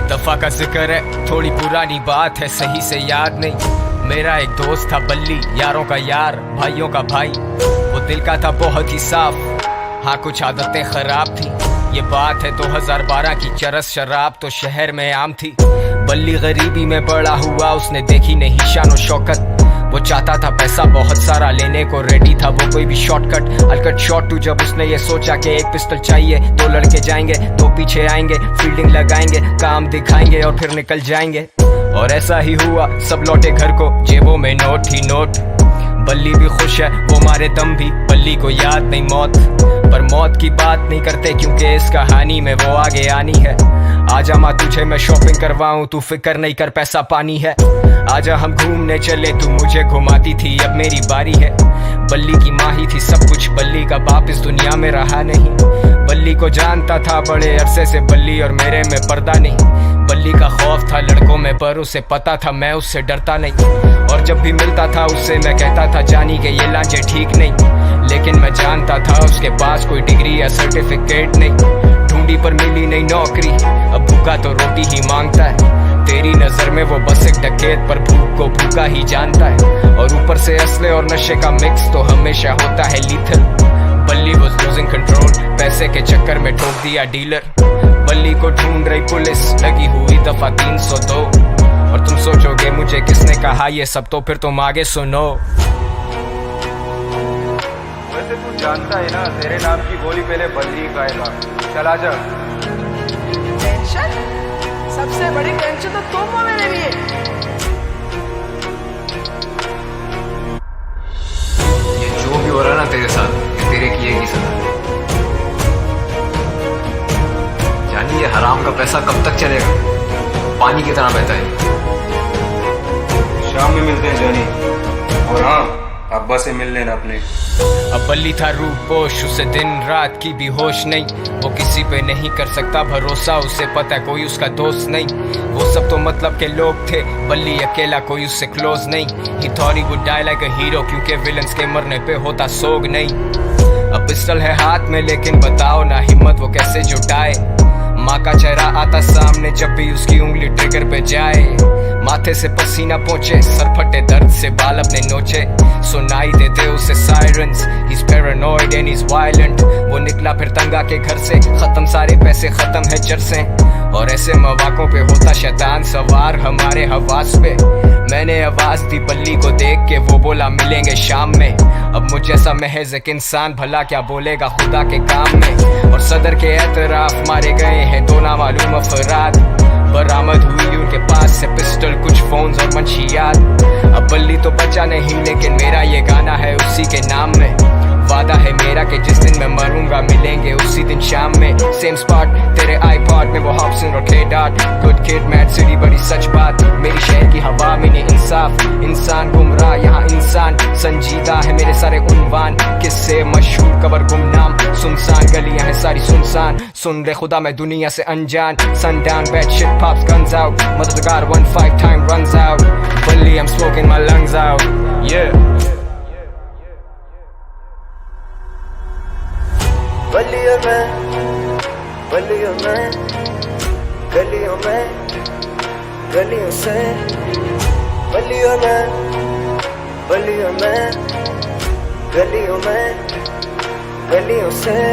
दफा का जिक्र है, थोड़ी पुरानी बात है, सही से याद नहीं। मेरा एक दोस्त था बल्ली, यारों का यार, भाइयों का भाई। वो दिल का था बहुत ही साफ, हाँ कुछ आदतें खराब थी। ये बात है 2012 की, चरस शराब तो शहर में आम थी। बल्ली गरीबी में बड़ा हुआ, उसने देखी नहीं शान और शौकत। वो चाहता था पैसा बहुत सारा, लेने को रेडी था वो कोई भी शॉर्टकट। अलकट शॉट टू जब उसने ये सोचा कि एक पिस्टल चाहिए, दो लड़के जाएंगे, दो पीछे आएंगे, फील्डिंग लगाएंगे, काम दिखाएंगे और फिर निकल जाएंगे। और ऐसा ही हुआ, सब लौटे घर को, जेबों में नोट ही नोट। बल्ली भी खुश है, वो मारे दम भी, बल्ली को याद नहीं मौत। पर मौत की बात नहीं करते क्योंकि इस कहानी में वो आगे आनी है। आजा माँ तुझे मैं शॉपिंग करवाऊं, तू फिक्र नहीं कर पैसा पानी है। आजा हम घूमने चले, तू मुझे घुमाती थी, अब मेरी बारी है। बल्ली की माँ ही थी सब कुछ, बल्ली का बाप इस दुनिया में रहा नहीं। बल्ली को जानता था बड़े अरसे से, बल्ली और मेरे में पर्दा नहीं। बल्ली का खौफ था लड़कों में, पर उसे पता था मैं उससे डरता नहीं। और जब भी मिलता था उससे मैं कहता था जानी के ये लांजे ठीक नहीं। लेकिन मैं जानता था उसके पास कोई डिग्री या सर्टिफिकेट नहीं। ढूंढी पर मिली नहीं नौकरी, अब भूखा तो रोटी ही मांगता है। तेरी नजर में वो बस एक डकैत, पर भूख को भूखा ही जानता है। और ऊपर से असले और नशे का मिक्स तो हमेशा होता है लीथल। बल्ली वाज लूजिंग कंट्रोल, पैसे के चक्कर में ठोक दिया डीलर। बल्ली को ढूंढ रही पुलिस, लगी हुई दफा 302। और तुम सोचोगे मुझे किसने कहा ये सब, तो फिर तुम आगे सुनो। वैसे तू जानता है ना, तेरे नाम की गोली पहले बल्ली खाएगा। चला जा। टेंशन? सबसे बड़ी टेंशन तो तुम हो मेरे लिए। ये जो भी हो रहा ना तेरे साथ, ये तेरे किए की सजा। जानी ये हराम का पैसा कब तक चलेगा, पानी की तरह बहता है। शाम में मिलते हैं जानी, और हाँ अब्बा से मिल लेना अपने। अब बल्ली था रूपोश, उसे दिन रात की भी होश नहीं। वो किसी पे नहीं कर सकता भरोसा, उसे पता है कोई उसका दोस्त नहीं। वो सब तो मतलब के लोग थे, बल्ली अकेला कोई उससे क्लोज नहीं। He thought he would die like a hero, क्योंकि विलन्स के मरने पे होता सोग नहीं। अब पिस्टल है हाथ में, लेकिन बताओ ना हिम्मत वो कैसे जुटाए। माँ का चेहरा आता सामने जब भी उसकी उंगली ट्रिगर पे जाए। माथे से पसीना पहुंचे, सर फटे दर्द से बाल अपने नोचे। सुनाई देते उसे sirens, he's paranoid and he's violent। वो निकला फिर तंगा के घर से, खत्म सारे पैसे, खत्म है चरसे। और ऐसे मौकों पे होता शैतान सवार हमारे हवास पे। मैंने आवाज दी बल्ली को देख के, वो बोला मिलेंगे शाम में। अब मुझ जैसा महज एक इंसान भला क्या बोलेगा खुदा के काम में। और सदर के एतराफ मारे गए हैं दो नामालूम अफराद। बरामद हुई उनके पास से पिस्टल, कुछ फोन्स और मंशियात। अब बल्ली तो बचा नहीं, लेकिन मेरा ये गाना है उसी के नाम में। वादा है मेरा कि जिस दिन मैं मरूंगा मिलेंगे उसी दिन शाम में। सेम स्पॉट तेरे आईपॉड में, वो हॉब्सन और K-Dot। Good kid mad city, बड़ी सच बात, मेरी शहर की हवा में नहीं इंसाफ। इंसान गुमराह यहाँ इंसान संजीदा है, मेरे सारे उन्वान किससे मशहूर कबर गुमनाम। सुनसान गलियां हैं सारी सुनसान, सुन ले खुदा मैं दुनिया से अनजान। Sundown bad shit pops guns out, मददगार 1-5 time runs out। बल्ली I'm smoking my lungs out, yeah। गलियों में, गलियों में, गलियों में, गलियों से, गलियों में, गलियों में, गलियों में, गलियों से।